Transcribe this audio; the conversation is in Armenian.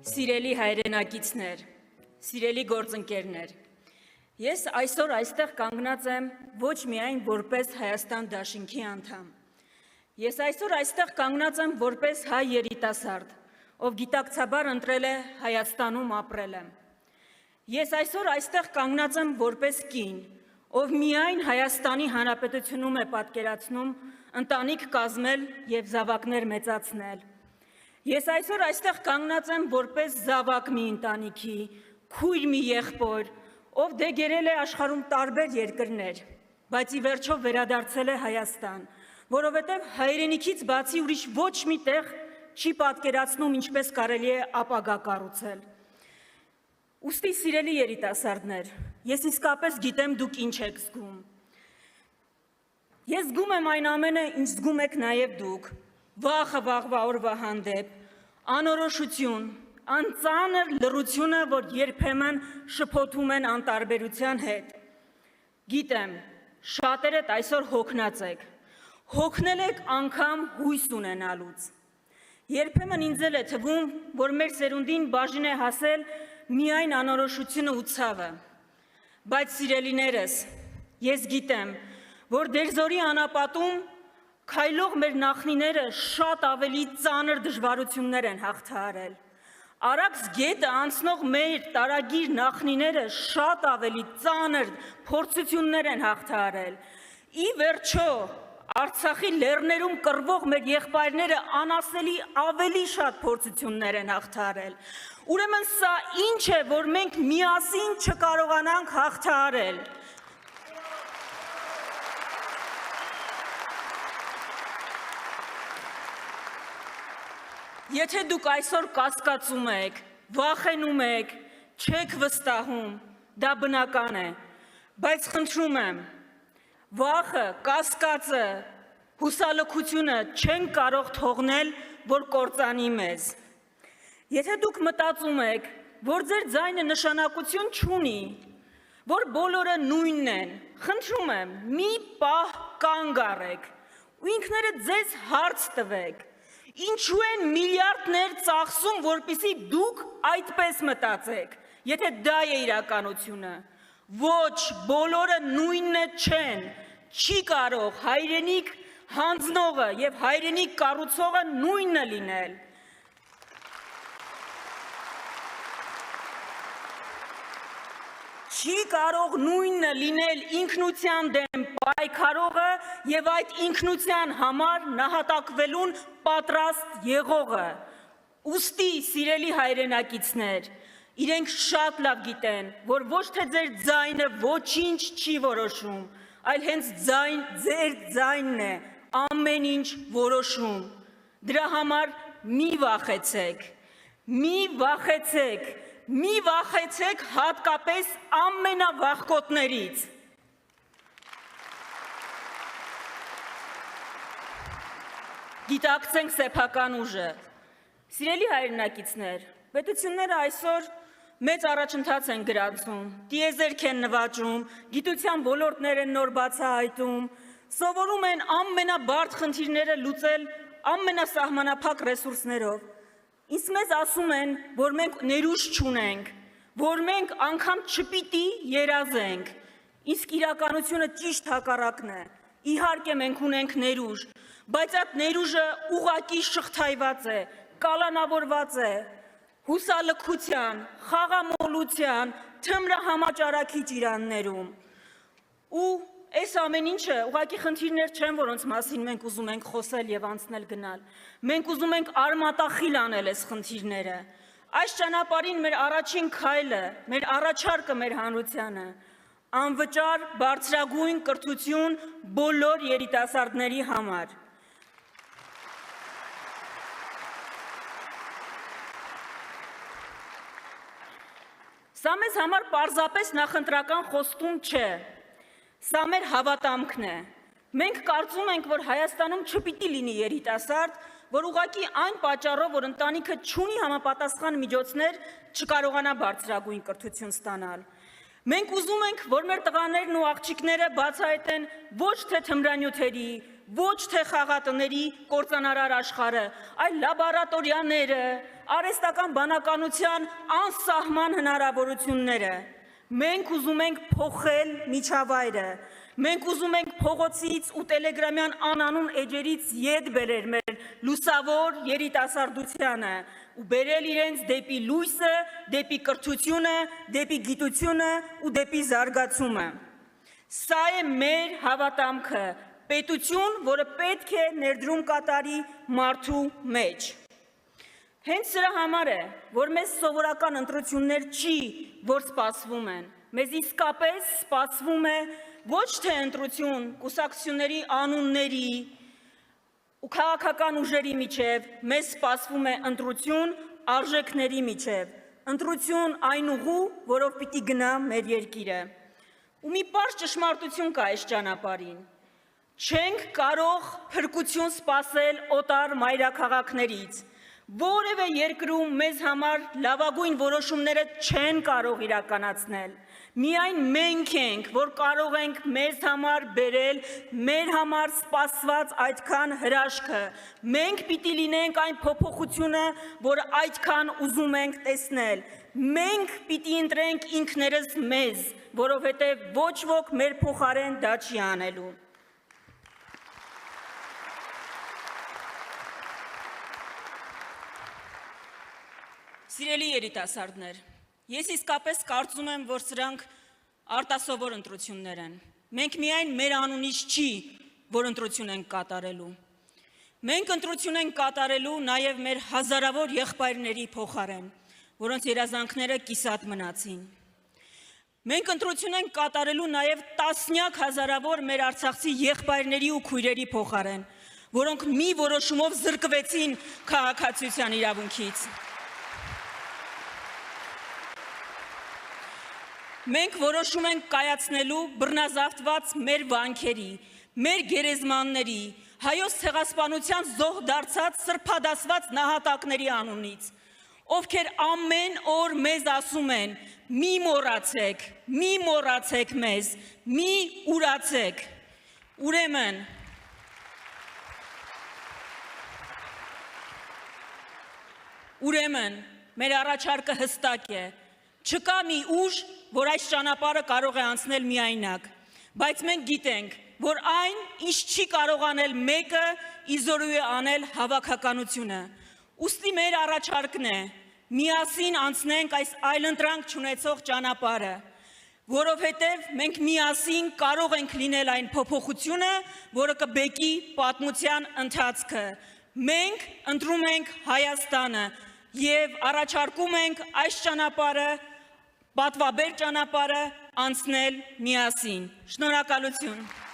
Սիրելի հայրենակիցներ, սիրելի գործընկերներ, ես այսօր այստեղ կանգնած եմ ոչ միայն որպես Հայաստան դաշինքի անդամ, ես այսօր այստեղ կանգնած եմ որպես հայ երիտասարդ, ով գիտակցաբար ընտրել է Հայաստանում ապրել եմ, ես այսօր այստեղ կանգնած եմ որպես կին, ով միայն Հայաստանի Հանրապետությունում է պատկերացնում ընտանիք կազմել և զավակներ մեծացնել, Ես այսօր այստեղ կանգնած եմ որպես զավակ մի ընտանիքի, քույր մի եղբոր, ով դեգերել է աշխարհում տարբեր երկրներ, բայց ի վերջո վերադարձել է Հայաստան, որովհետև հայրենիքից բացի ուրիշ ոչ մի տեղ չի պատկերացնում ինչպես կարելի է ապագա կառուցել։ Ուստի սիրելի երիտասարդներ, ես իսկապես գիտեմ դուք ինչ եք զգում։ Ես զգում եմ այն ամենը, ինչ զգում եք նաև դուք։ Վախը վաղվա օրվա հանդեպ, անորոշություն, անծանր լռությունը, որ երբեմն շփոթում են անտարբերության հետ։ Գիտեմ, շատերդ այսօր հոգնած եք, հոգնել եք անգամ հույս ունենալուց։ Երբեմն ինձ էլ է թվում, որ մեր սերունդին բաժին է հասել միայն անորոշությունը ու ցավը։ Բայց սիրելիներս, ես գիտեմ, որ դերձորի անապատում Քայլող մեր նախնիները շատ ավելի ծանր դժվարություններ են հաղթահարել։ Արաքս գետը անցնող մեր տարագիր նախնիները շատ ավելի ծանր փորձություններ են հաղթահարել։ Ի վերջո, Արցախի լեռներում կռվող մեր եղբայրները անասելի ավելի շատ փորձություններ են հաղթահարել։ Ուրեմն սա ինչ է, որ մենք միասին չկարողանանք հաղթահարել։ Եթե դուք այսօր կասկածում եք, վախենում եք, չեք վստահում, դա բնական է, բայց խնդրում եմ, վախը, կասկածը, հուսալքությունը չեն կարող թողնել, որ կործանի մեզ։ Եթե դուք մտածում եք, որ ձեր ձայնը նշանակություն չունի, որ բոլորը նույնն են, խնդրում եմ, մի պահ կանգ առեք ու ինքներդ ձեզ հարց տվեք, Ինչու են միլիարդներ ծախսում, որպեսզի դուք այդպես մտածեք, եթե դա է իրականությունը, ոչ, բոլորը նույնը չեն, չի կարող հայրենիք հանձնողը և հայրենիք կառուցողը նույնը լինել։ Չի կարող նույնը լինել ինքնության դեմ պայքարողը և այդ ինքնության համար նահատակվելուն պատրաստ եղողը։ Ուստի, սիրելի հայրենակիցներ, իրենք շատ լավ գիտեն, որ ոչ թե ձեր ձայնը ոչինչ չի որոշում, այլ հենց ձեր ձայնն է ամեն ինչ որոշում։ Դրա համար մի վախեցեք, մի վախեցեք, մի վախեցեք հատկապես ամենավախկոտներից։ Գիտակցենք սեփական ուժը։ Սիրելի հայրենակիցներ, պետությունները այսօր մեծ առաջընթաց են գրացում, տիեզերք են նվաճում, գիտության ոլորտներ են նոր բացահայտում, սովորում են ամենաբարդ խնդիրները լուծել ամենասահմանափակ ռեսուրսներով։ Իսկ մեզ ասում են, որ մենք ներուժ չունենք, որ մենք անգամ չպիտի երազենք, իսկ իրականությունը ճիշտ հակառակն է։ Իհարկե մենք ունենք ներուժ, բայց այդ ներուժը ուղղակի շղթայված է, կալանավորված է, հուսալքության, խաղամոլության, թմրահամաճարակի ճիրաններում։ Ու այս ամեն ինչը ուղղակի խնդիրներ չեն, որոնց մասին մենք ուզում ենք խոսել և անցնել գնալ։ Մենք ուզում ենք արմատախիլ անել այս խնդիրները։ Այս ճանապարհին մեր առաջին քայլը, մեր առաջարկը մեր հանրությանը, անվճար բարձրագույն կրթություն բոլոր երիտասարդների համար։ Սա մեզ համար պարզապես նախընտրական խոստում չէ, սա մեր հավատամքն է։ Մենք կարծում ենք, որ Հայաստանում չպիտի լինի երիտասարդ, որ ուղղակի այն պատճառով, որ ընտանիքը չունի համապատասխան միջոցներ, չկարողանա բարձրագույն կրթություն ստանալ։ Մենք ուզում ենք, որ մեր տղաներն ու աղջիկները բացահայտեն ոչ թե թմրանյութերի, ոչ թե խաղատների կործանարար աշխարհը, այլ լաբորատորիաները, արհեստական բանականության անսահման հնարավորությունները։ Մենք ուզում ենք փոխել միջավայրը, մենք ուզում ենք փողոցից ու տելեգրամյան անանուն էջերից ետ բերել մեր լուսավոր երիտասարդությանը ու բերել իրենց դեպի լույսը, դեպի կրթությունը, դեպի գիտությունը ու դեպի զարգացումը։ Սա է մեր հավատամքը, պետություն, որը պետք է ներդրում կատարի մարդու մեջ։ Հենց սրա համար է, որ մեզ սովորական ընտրություններ չի, որ սպասվում են։ Մեզ իսկապես սպասվում է ոչ թե ընտրություն կուսակցությունների անունների ու քաղաքական ուժերի միջև, մեզ սպասվում է ընտրություն արժեքների միջև, ընտրություն այն ուղու, որով պիտի գնա մեր երկիրը։ Ու մի պարզ ճշմարտություն կա այս ճանապարհին։ Չենք կարող փրկություն սպասել օտար մայրաքաղաքներից։ Որևէ երկրում մեզ համար լավագույն որոշումները չեն կարող իրականացնել։ Միայն մենք ենք, որ կարող ենք մեզ համար բերել, մեր համար սպասված այդքան հրաշքը։ Մենք պիտի լինենք այն փոփոխությունը, որը այդքան ուզում ենք տեսնել։ Մենք պիտի ընտրենք ինքներս մեզ, որովհետև ոչ ոք մեր փոխարեն դա չի անելու։ Սիրելի երիտասարդներ, ես իսկապես կարծում եմ, որ սրանք արտասովոր ընտրություններ են։ Մենք միայն մեր անունից չի, որ ընտրություն ենք կատարելու։ Մենք ընտրություն ենք կատարելու նաև մեր հազարավոր եղբայրների փոխարեն, որոնց երազանքները կիսատ մնացին։ Մենք ընտրություն ենք կատարելու նաև տասնյակ հազարավոր մեր արցախցի եղբայրների ու քույրերի փոխարեն, որոնք մի որոշումով զրկվեցին քաղաքացիության իրավունքից։ Մենք որոշում ենք կայացնելու բռնազավթված մեր վանքերի, մեր գերեզմանների, հայոց ցեղասպանության զոհ դարձած սրբադասված նահատակների անունից, ովքեր ամեն օր մեզ ասում են. մի մոռացեք մեզ, մի ուրացեք։ Ուրեմն, մեր առաջարկը հստակ է։ Չկա մի ուժ, որ այս ճանապարհը կարող է անցնել միայնակ, բայց մենք գիտենք, որ այն, ինչ չի կարող անել մեկը, իզորու է անել հավաքականությունը։ Ուստի մեր առաջարկն է, միասին անցնենք այս այլընտրանք չունեցող ճանապարհը, որովհետև մենք միասին կարող ենք լինել այն փոփոխությունը, որը կբեկի պատմության ընթացքը։ Մենք ընտրում ենք Հայաստանը եւ առաջարկում ենք այս ճանապարհը, պատվաբեր ճանապարհը անցնել միասին։ Շնորհակալություն։